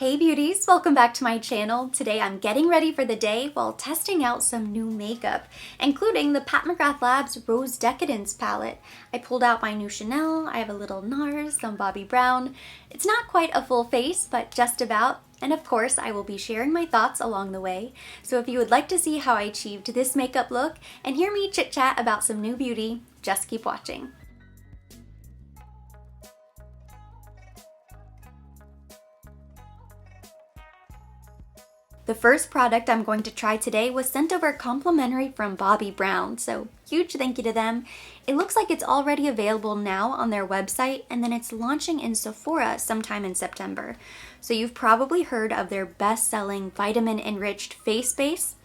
Hey beauties, welcome back to my channel. Today I'm getting ready for the day while testing out some new makeup, including the Pat McGrath Labs Rose Decadence palette. I pulled out my new Chanel, I have a little Nars, some Bobbi Brown. It's not quite a full face, but just about. And of course, I will be sharing my thoughts along the way. So if you would like to see how I achieved this makeup look and hear me chit-chat about some new beauty, just keep watching. The first product I'm going to try today was sent over complimentary from Bobbi Brown, so huge thank you to them. It looks like it's already available now on their website, and then it's launching in Sephora sometime in September. So you've probably heard of their best-selling vitamin enriched face base,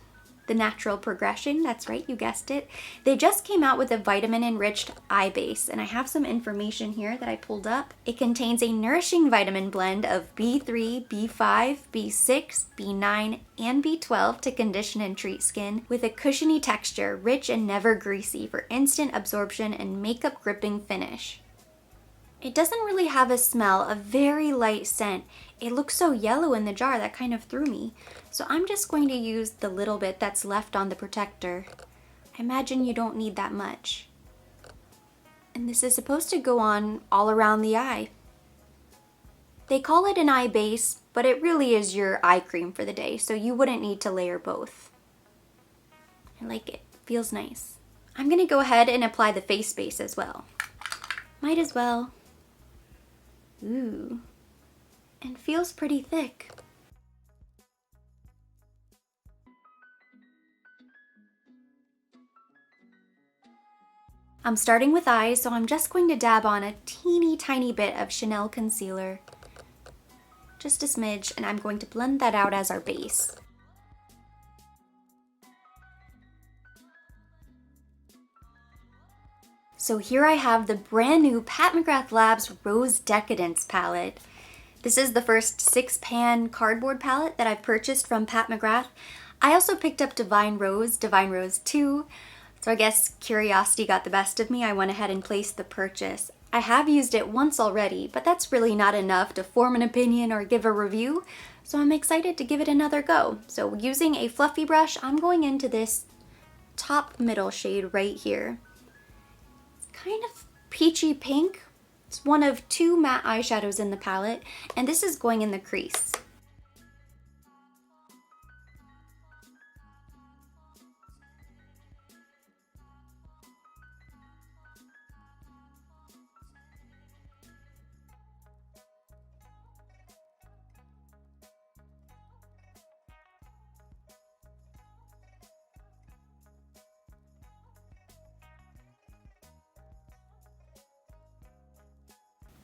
the Natural Progression. That's right, you guessed it. They just came out with a vitamin enriched eye base, and I have some information here that I pulled up. It contains a nourishing vitamin blend of B3, B5, B6, B9, and B12 to condition and treat skin with a cushiony texture, rich and never greasy for instant absorption and makeup gripping finish. It doesn't really have a smell, a very light scent. It looks so yellow in the jar that kind of threw me. So I'm just going to use the little bit that's left on the protector. I imagine you don't need that much. And this is supposed to go on all around the eye. They call it an eye base, but it really is your eye cream for the day, so you wouldn't need to layer both. I like it. Feels nice. I'm gonna go ahead and apply the face base as well. Might as well. Ooh, and feels pretty thick. I'm starting with eyes, so I'm just going to dab on a teeny tiny bit of Chanel concealer. Just a smidge, and I'm going to blend that out as our base. So here I have the brand new Pat McGrath Labs Rose Decadence palette. This is the first 6-pan cardboard palette that I've purchased from Pat McGrath. I also picked up Divine Rose 2. So I guess curiosity got the best of me. I went ahead and placed the purchase. I have used it once already, but that's really not enough to form an opinion or give a review. So I'm excited to give it another go. So using a fluffy brush, I'm going into this top middle shade right here. Kind of peachy pink. It's one of 2 matte eyeshadows in the palette, and this is going in the crease.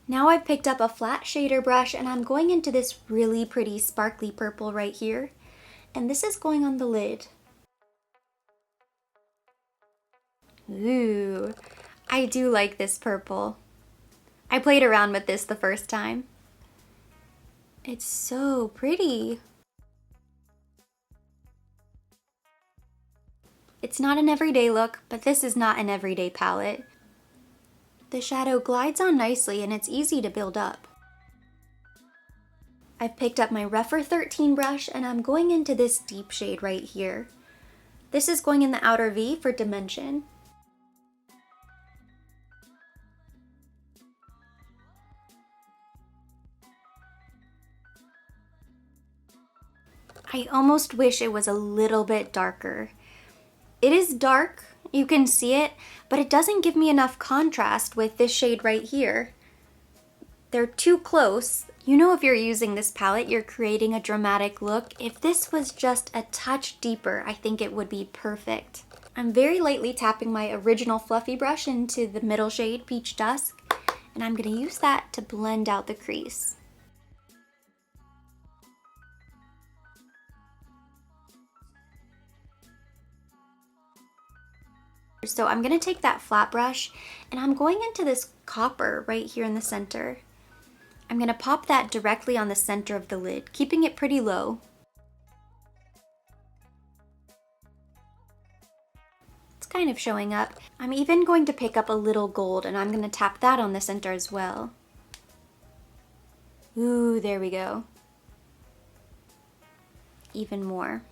Now I've picked up a flat shader brush and I'm going into this really pretty sparkly purple right here. And this is going on the lid. Ooh, I do like this purple. I played around with this the first time. It's so pretty. It's not an everyday look, but this is not an everyday palette. The shadow glides on nicely and it's easy to build up. I've picked up my Rephr 13 brush and I'm going into this deep shade right here. This is going in the outer V for dimension. I almost wish it was a little bit darker. It is dark. You can see it, but it doesn't give me enough contrast with this shade right here. They're too close. You know, if you're using this palette, you're creating a dramatic look. If this was just a touch deeper, I think it would be perfect. I'm very lightly tapping my original fluffy brush into the middle shade, Peach Dusk, and I'm gonna use that to blend out the crease. So I'm gonna take that flat brush and I'm going into this copper right here in the center. I'm gonna pop that directly on the center of the lid, keeping it pretty low. It's kind of showing up. I'm even going to pick up a little gold and I'm gonna tap that on the center as well. Ooh, there we go. even more.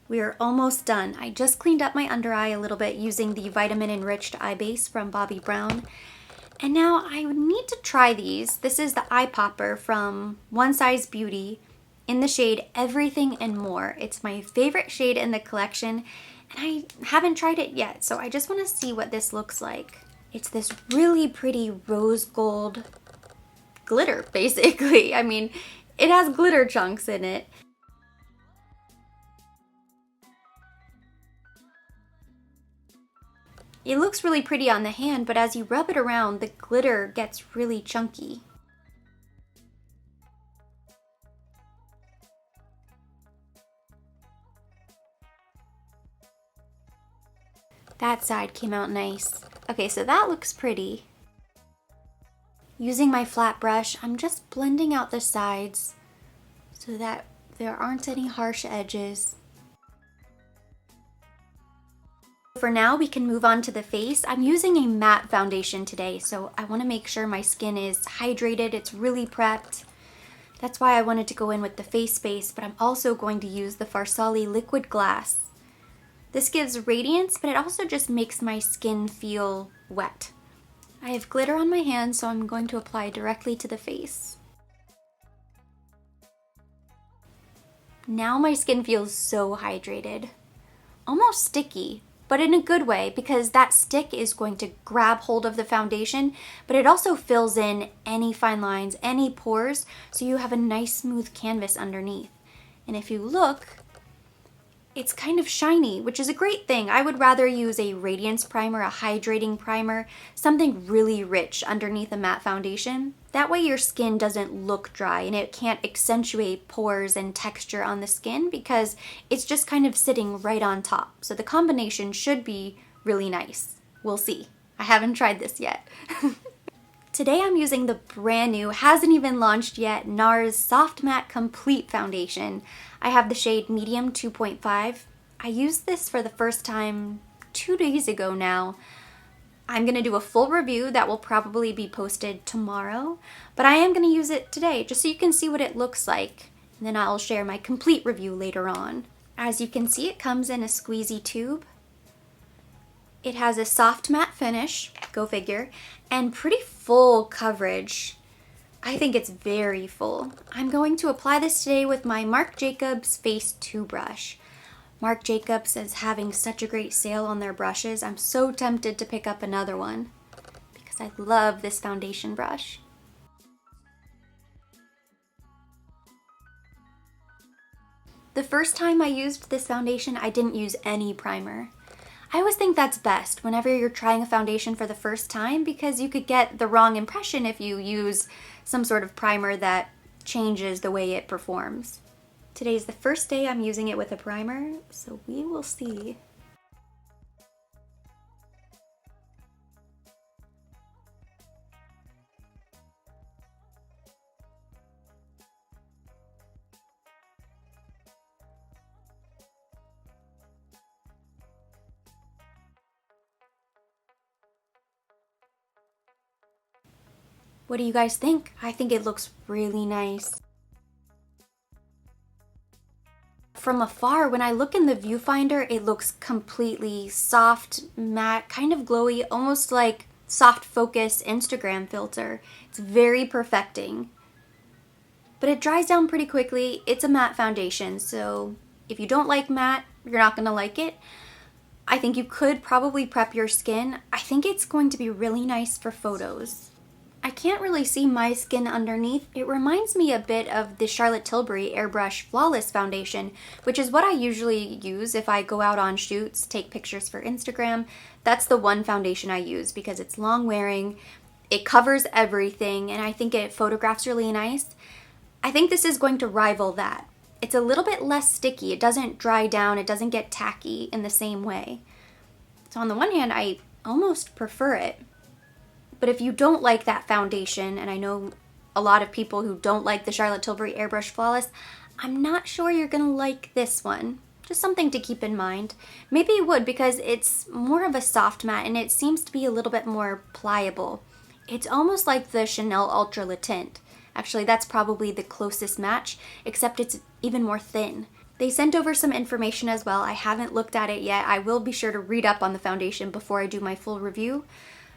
We are almost done. I just cleaned up my under eye a little bit using the Vitamin Enriched Eye Base from Bobbi Brown. And now I would need to try these. This is the Eye Popper from One Size Beauty in the shade Everything and More. It's my favorite shade in the collection, and I haven't tried it yet, so I just want to see what this looks like. It's this really pretty rose gold glitter, basically. I mean, it has glitter chunks in it. It looks really pretty on the hand, but as you rub it around, the glitter gets really chunky. That side came out nice. Okay, so that looks pretty. Using my flat brush, I'm just blending out the sides so that there aren't any harsh edges. For now, we can move on to the face. I'm using a matte foundation today, so I want to make sure my skin is hydrated, it's really prepped. That's why I wanted to go in with the face base, but I'm also going to use the Farsali Liquid Glass. This gives radiance, but it also just makes my skin feel wet. I have glitter on my hands, so I'm going to apply directly to the face. Now my skin feels so hydrated, almost sticky, but in a good way, because that stick is going to grab hold of the foundation, but it also fills in any fine lines, any pores, so you have a nice smooth canvas underneath. And if you look, it's kind of shiny, which is a great thing. I would rather use a radiance primer, a hydrating primer, something really rich underneath a matte foundation. That way your skin doesn't look dry and it can't accentuate pores and texture on the skin because it's just kind of sitting right on top. So the combination should be really nice. We'll see. I haven't tried this yet. Today I'm using the brand new, hasn't even launched yet, Nars Soft Matte Complete Foundation. I have the shade Medium 2.5. I used this for the first time 2 days ago now. I'm going to do a full review that will probably be posted tomorrow, but I am going to use it today just so you can see what it looks like. And then I'll share my complete review later on. As you can see, it comes in a squeezy tube. It has a soft matte finish, go figure, and pretty full coverage. I think it's very full. I'm going to apply this today with my Marc Jacobs Face 2 brush. Marc Jacobs is having such a great sale on their brushes. I'm so tempted to pick up another one because I love this foundation brush. The first time I used this foundation, I didn't use any primer. I always think that's best whenever you're trying a foundation for the first time because you could get the wrong impression if you use some sort of primer that changes the way it performs. Today's the first day I'm using it with a primer, so we will see. What do you guys think? I think it looks really nice. From afar, when I look in the viewfinder, it looks completely soft, matte, kind of glowy, almost like soft focus Instagram filter. It's very perfecting. But it dries down pretty quickly. It's a matte foundation, so if you don't like matte, you're not gonna like it. I think you could probably prep your skin. I think it's going to be really nice for photos. I can't really see my skin underneath. It reminds me a bit of the Charlotte Tilbury Airbrush Flawless Foundation, which is what I usually use if I go out on shoots, take pictures for Instagram. That's the one foundation I use because it's long wearing, it covers everything, and I think it photographs really nice. I think this is going to rival that. It's a little bit less sticky. It doesn't dry down. It doesn't get tacky in the same way. So on the one hand, I almost prefer it. But if you don't like that foundation, and I know a lot of people who don't like the Charlotte Tilbury Airbrush Flawless, I'm not sure you're gonna like this one. Just something to keep in mind. Maybe you would because it's more of a soft matte and it seems to be a little bit more pliable. It's almost like the Chanel Ultra Le Tint. Actually, that's probably the closest match, except it's even more thin. They sent over some information as well. I haven't looked at it yet. I will be sure to read up on the foundation before I do my full review.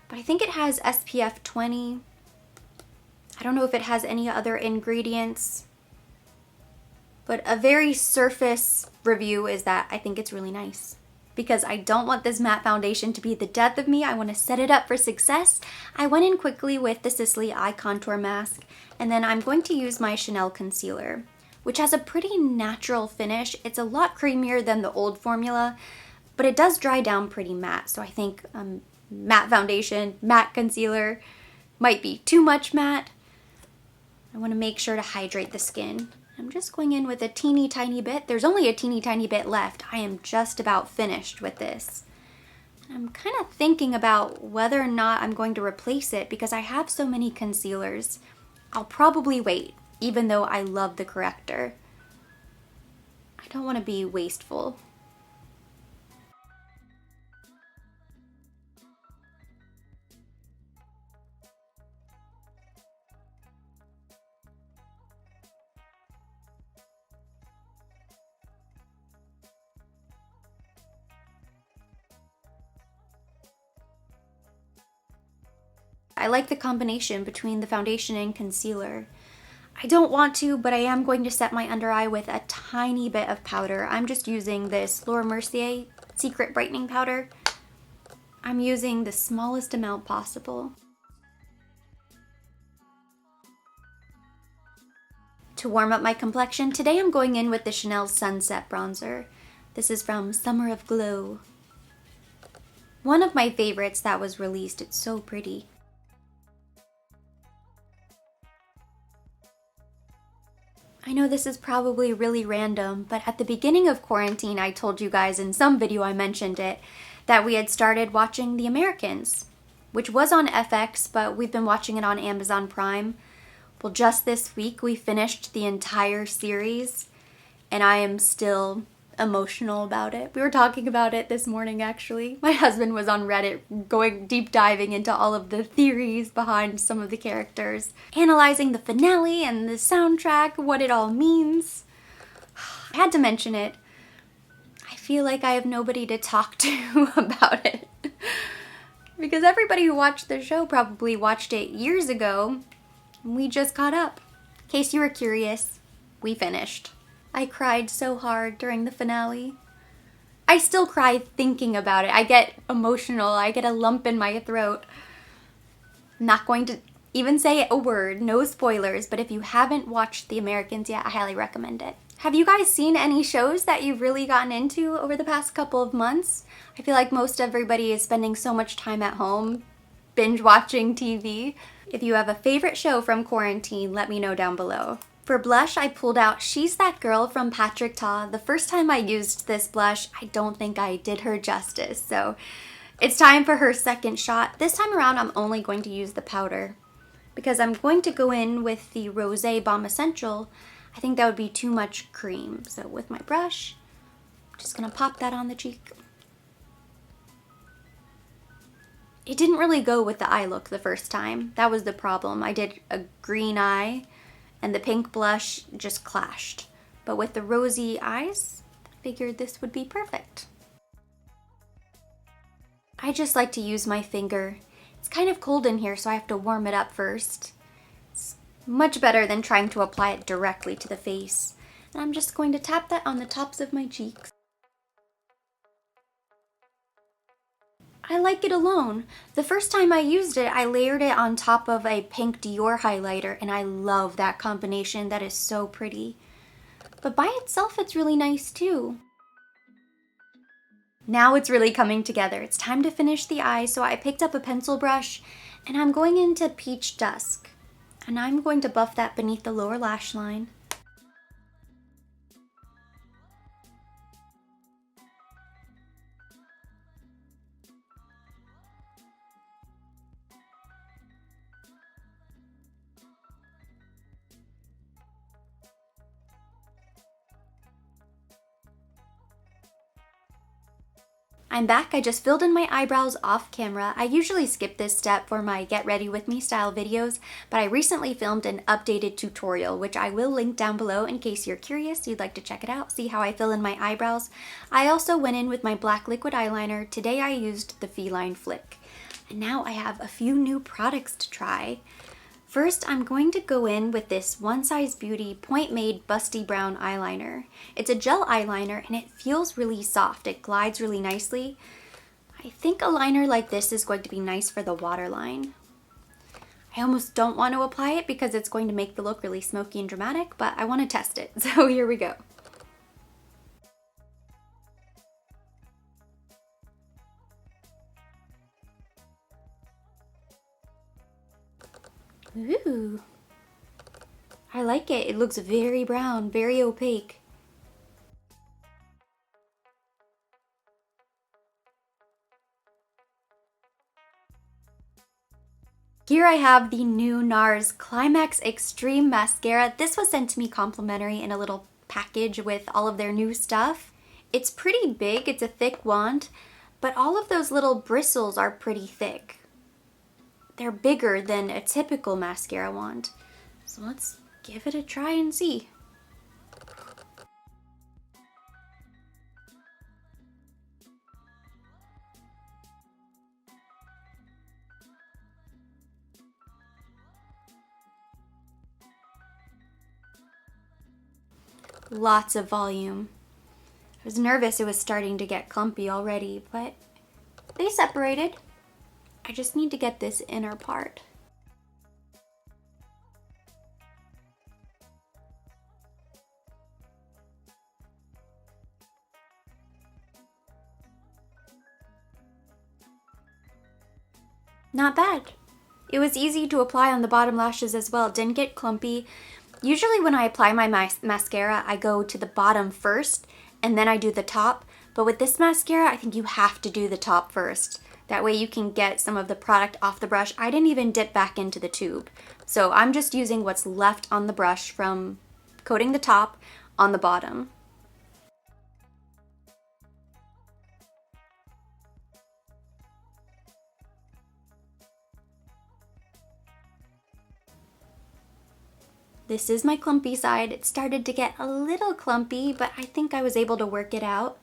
But I think it has SPF 20. I don't know if it has any other ingredients. But a very surface review is that I think it's really nice. Because I don't want this matte foundation to be the death of me. I want to set it up for success. I went in quickly with the Sisley Eye Contour Mask. And then I'm going to use my Chanel Concealer, which has a pretty natural finish. It's a lot creamier than the old formula, but it does dry down pretty matte. So I think matte foundation, matte concealer might be too much matte. I want to make sure to hydrate the skin. I'm just going in with a teeny tiny bit. There's only a teeny tiny bit left. I am just about finished with this. I'm kind of thinking about whether or not I'm going to replace it because I have so many concealers. I'll probably wait, even though I love the corrector. I don't want to be wasteful. I like the combination between the foundation and concealer. I don't want to, but I am going to set my under eye with a tiny bit of powder. I'm just using this Laura Mercier Secret Brightening Powder. I'm using the smallest amount possible. To warm up my complexion, today I'm going in with the Chanel Sunset Bronzer. This is from Summer of Glow. One of my favorites that was released. It's so pretty. I know this is probably really random, but at the beginning of quarantine, I told you guys in some video I mentioned it, that we had started watching The Americans, which was on FX, but we've been watching it on Amazon Prime. Well, just this week, we finished the entire series, and I am still emotional about it. We were talking about it this morning, actually. My husband was on Reddit going deep diving into all of the theories behind some of the characters, analyzing the finale and the soundtrack, what it all means. I had to mention it. I feel like I have nobody to talk to about it. Because everybody who watched the show probably watched it years ago, and we just caught up. In case you were curious, we finished. I cried so hard during the finale. I still cry thinking about it. I get emotional. I get a lump in my throat. I'm not going to even say a word, no spoilers, but if you haven't watched The Americans yet, I highly recommend it. Have you guys seen any shows that you've really gotten into over the past couple of months? I feel like most everybody is spending so much time at home binge watching TV. If you have a favorite show from quarantine, let me know down below. For blush, I pulled out She's That Girl from Patrick Ta. The first time I used this blush, I don't think I did her justice, so it's time for her second shot. This time around, I'm only going to use the powder because I'm going to go in with the Rosé Balm Essential. I think that would be too much cream. So with my brush, I'm just gonna pop that on the cheek. It didn't really go with the eye look the first time. That was the problem. I did a green eye and the pink blush just clashed. But with the rosy eyes, I figured this would be perfect. I just like to use my finger. It's kind of cold in here, so I have to warm it up first. It's much better than trying to apply it directly to the face. And I'm just going to tap that on the tops of my cheeks. I like it alone. The first time I used it, I layered it on top of a pink Dior highlighter, and I love that combination. That is so pretty. But by itself, it's really nice too. Now it's really coming together. It's time to finish the eye, so I picked up a pencil brush, and I'm going into Peach Dusk. And I'm going to buff that beneath the lower lash line. I'm back. I just filled in my eyebrows off camera. I usually skip this step for my get ready with me style videos, but I recently filmed an updated tutorial, which I will link down below in case you're curious, you'd like to check it out, see how I fill in my eyebrows. I also went in with my black liquid eyeliner. Today I used the Feline Flick. And now I have a few new products to try. First, I'm going to go in with this One Size Beauty Point Made Bobbi Brown eyeliner. It's a gel eyeliner and it feels really soft. It glides really nicely. I think a liner like this is going to be nice for the waterline. I almost don't want to apply it because it's going to make the look really smoky and dramatic, but I want to test it. So here we go. Ooh, I like it. It looks very brown, very opaque. Here I have the new Nars Climax Extreme mascara. This was sent to me complimentary in a little package with all of their new stuff. It's pretty big, it's a thick wand, but all of those little bristles are pretty thick. They're bigger than a typical mascara wand. So let's give it a try and see. Lots of volume. I was nervous it was starting to get clumpy already, but they separated. I just need to get this inner part. Not bad. It was easy to apply on the bottom lashes as well. It didn't get clumpy. Usually when I apply my mascara, I go to the bottom first and then I do the top. But with this mascara, I think you have to do the top first. That way you can get some of the product off the brush. I didn't even dip back into the tube. So I'm just using what's left on the brush from coating the top on the bottom. This is my clumpy side. It started to get a little clumpy, but I think I was able to work it out.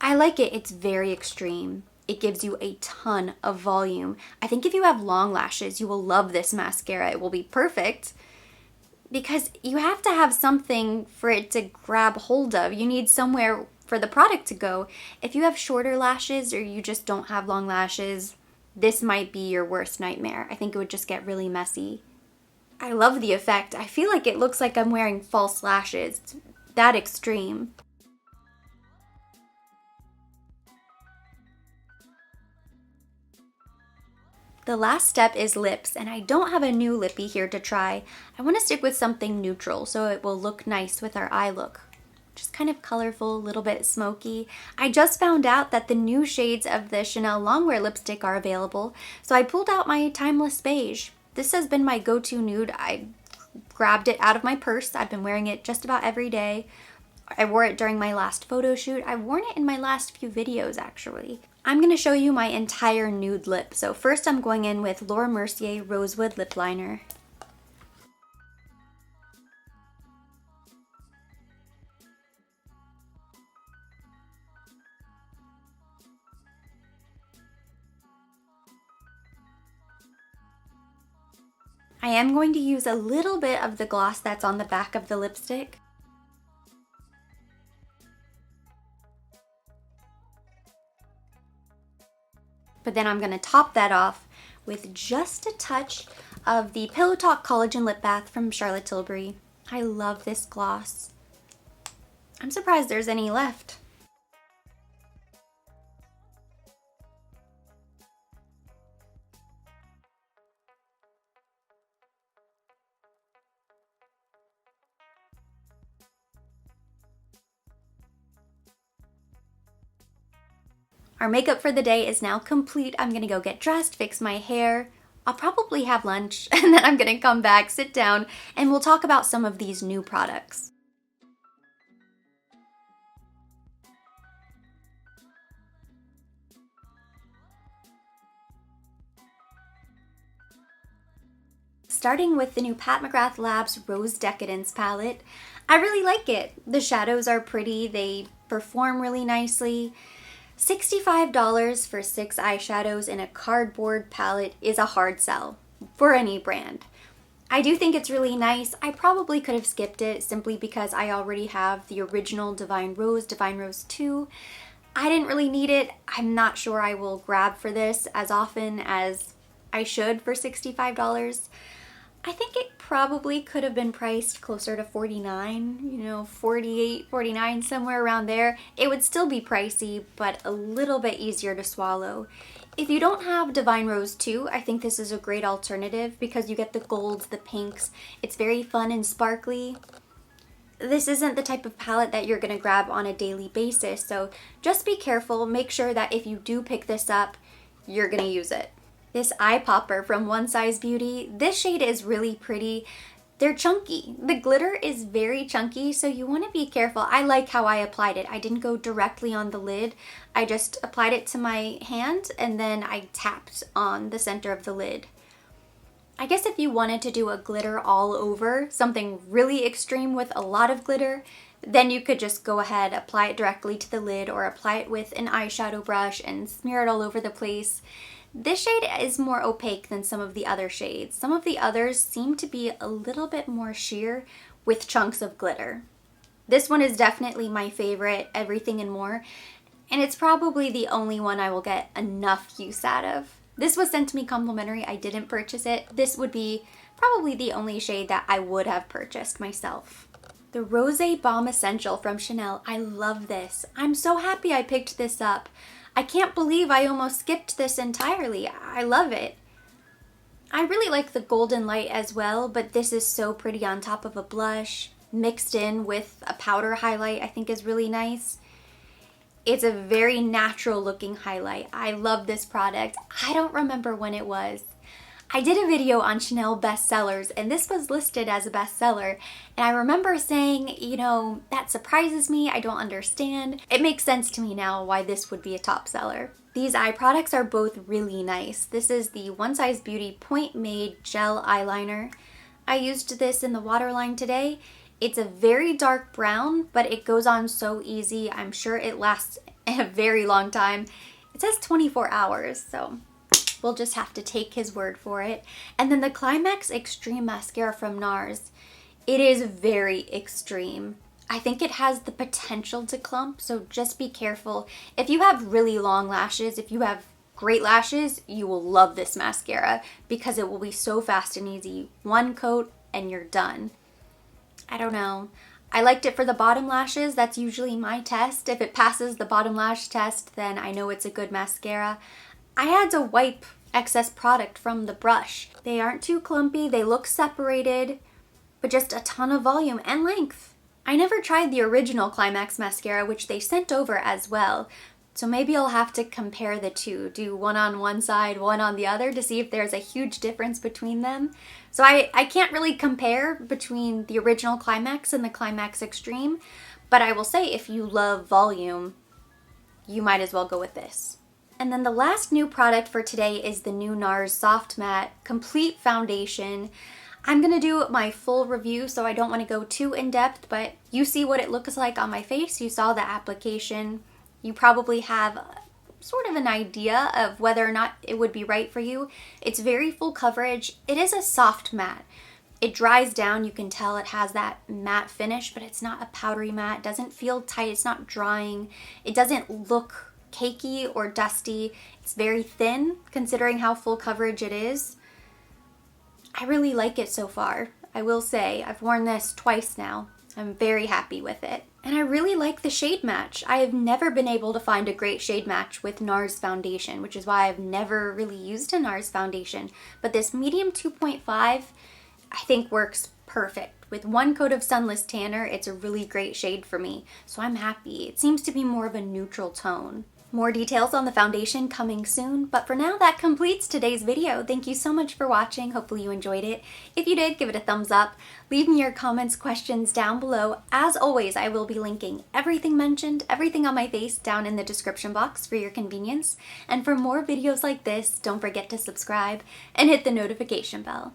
I like it. It's very extreme. It gives you a ton of volume. I think if you have long lashes, you will love this mascara. It will be perfect because you have to have something for it to grab hold of. You need somewhere for the product to go. If you have shorter lashes or you just don't have long lashes, this might be your worst nightmare. I think it would just get really messy. I love the effect. I feel like it looks like I'm wearing false lashes. It's that extreme. The last step is lips, and I don't have a new lippy here to try. I want to stick with something neutral so it will look nice with our eye look. Just kind of colorful, a little bit smoky. I just found out that the new shades of the Chanel Longwear lipstick are available, so I pulled out my Timeless Beige. This has been my go-to nude. I grabbed it out of my purse. I've been wearing it just about every day. I wore it during my last photo shoot. I've worn it in my last few videos actually. I'm going to show you my entire nude lip. So first I'm going in with Laura Mercier Rosewood Lip Liner. I am going to use a little bit of the gloss that's on the back of the lipstick. But then I'm going to top that off with just a touch of the Pillow Talk Collagen Lip Bath from Charlotte Tilbury. I love this gloss. I'm surprised there's any left. Our makeup for the day is now complete. I'm gonna go get dressed, fix my hair. I'll probably have lunch and then I'm gonna come back, sit down, and we'll talk about some of these new products. starting with the new Pat McGrath Labs Rose Decadence palette. I really like it. The shadows are pretty, they perform really nicely. $65 for 6 eyeshadows in a cardboard palette is a hard sell for any brand. I do think it's really nice. I probably could have skipped it simply because I already have the original Divine Rose 2. I didn't really need it. I'm not sure I will grab for this as often as I should for $65. I think it probably could have been priced closer to $49, $48, $49, somewhere around there. It would still be pricey, but a little bit easier to swallow. If you don't have Divine Rose 2, I think this is a great alternative because you get the golds, the pinks. It's very fun and sparkly. This isn't the type of palette that you're going to grab on a daily basis, so just be careful. Make sure that if you do pick this up, you're going to use it. This eye popper from One Size Beauty, this shade is really pretty. They're chunky. The glitter is very chunky, so you want to be careful. I like how I applied it. I didn't go directly on the lid. I just applied it to my hand and then I tapped on the center of the lid. I guess if you wanted to do a glitter all over, something really extreme with a lot of glitter, then you could just go ahead, apply it directly to the lid or apply it with an eyeshadow brush and smear it all over the place. This shade is more opaque than some of the other shades. Some of the others seem to be a little bit more sheer with chunks of glitter. This one is definitely my favorite, Everything and More, and it's probably the only one I will get enough use out of. This was sent to me complimentary. I didn't purchase it. This would be probably the only shade that I would have purchased myself. The Rosé Balm Essential from Chanel. I love this. I'm so happy I picked this up. I can't believe I almost skipped this entirely. I love it. I really like the golden light as well, but this is so pretty on top of a blush, mixed in with a powder highlight I think is really nice. It's a very natural looking highlight. I love this product. I don't remember when it was. I did a video on Chanel bestsellers and this was listed as a bestseller, and I remember saying, that surprises me, I don't understand. It makes sense to me now why this would be a top seller. These eye products are both really nice. This is the One Size Beauty Point Made Gel Eyeliner. I used this in the waterline today. It's a very dark brown, but it goes on so easy. I'm sure it lasts a very long time. It says 24 hours, so we'll just have to take his word for it. And then the Climax Extreme mascara from Nars. It is very extreme. I think it has the potential to clump, so just be careful. If you have really long lashes, if you have great lashes, you will love this mascara because it will be so fast and easy. One coat and you're done. I don't know. I liked it for the bottom lashes. That's usually my test. If it passes the bottom lash test, then I know it's a good mascara. I had to wipe excess product from the brush. They aren't too clumpy, they look separated, but just a ton of volume and length. I never tried the original Climax mascara, which they sent over as well, so maybe I'll have to compare the two, do one on one side, one on the other to see if there's a huge difference between them. So I can't really compare between the original Climax and the Climax Extreme, but I will say if you love volume, you might as well go with this. And then the last new product for today is the new Nars Soft Matte Complete Foundation. I'm going to do my full review, so I don't want to go too in-depth, but you see what it looks like on my face. You saw the application. You probably have sort of an idea of whether or not it would be right for you. It's very full coverage. It is a soft matte. It dries down. You can tell it has that matte finish, but it's not a powdery matte. It doesn't feel tight. It's not drying. It doesn't look cakey or dusty. It's very thin considering how full coverage it is. I really like it so far. I will say I've worn this twice now. I'm very happy with it. And I really like the shade match. I have never been able to find a great shade match with Nars foundation, which is why I've never really used a Nars foundation. But this medium 2.5 I think works perfect. With one coat of Sunless Tanner, it's a really great shade for me. So I'm happy. It seems to be more of a neutral tone. More details on the foundation coming soon, but for now that completes today's video. Thank you so much for watching. Hopefully you enjoyed it. If you did, give it a thumbs up. Leave me your comments, questions down below. As always, I will be linking everything mentioned, everything on my face down in the description box for your convenience. And for more videos like this, don't forget to subscribe and hit the notification bell.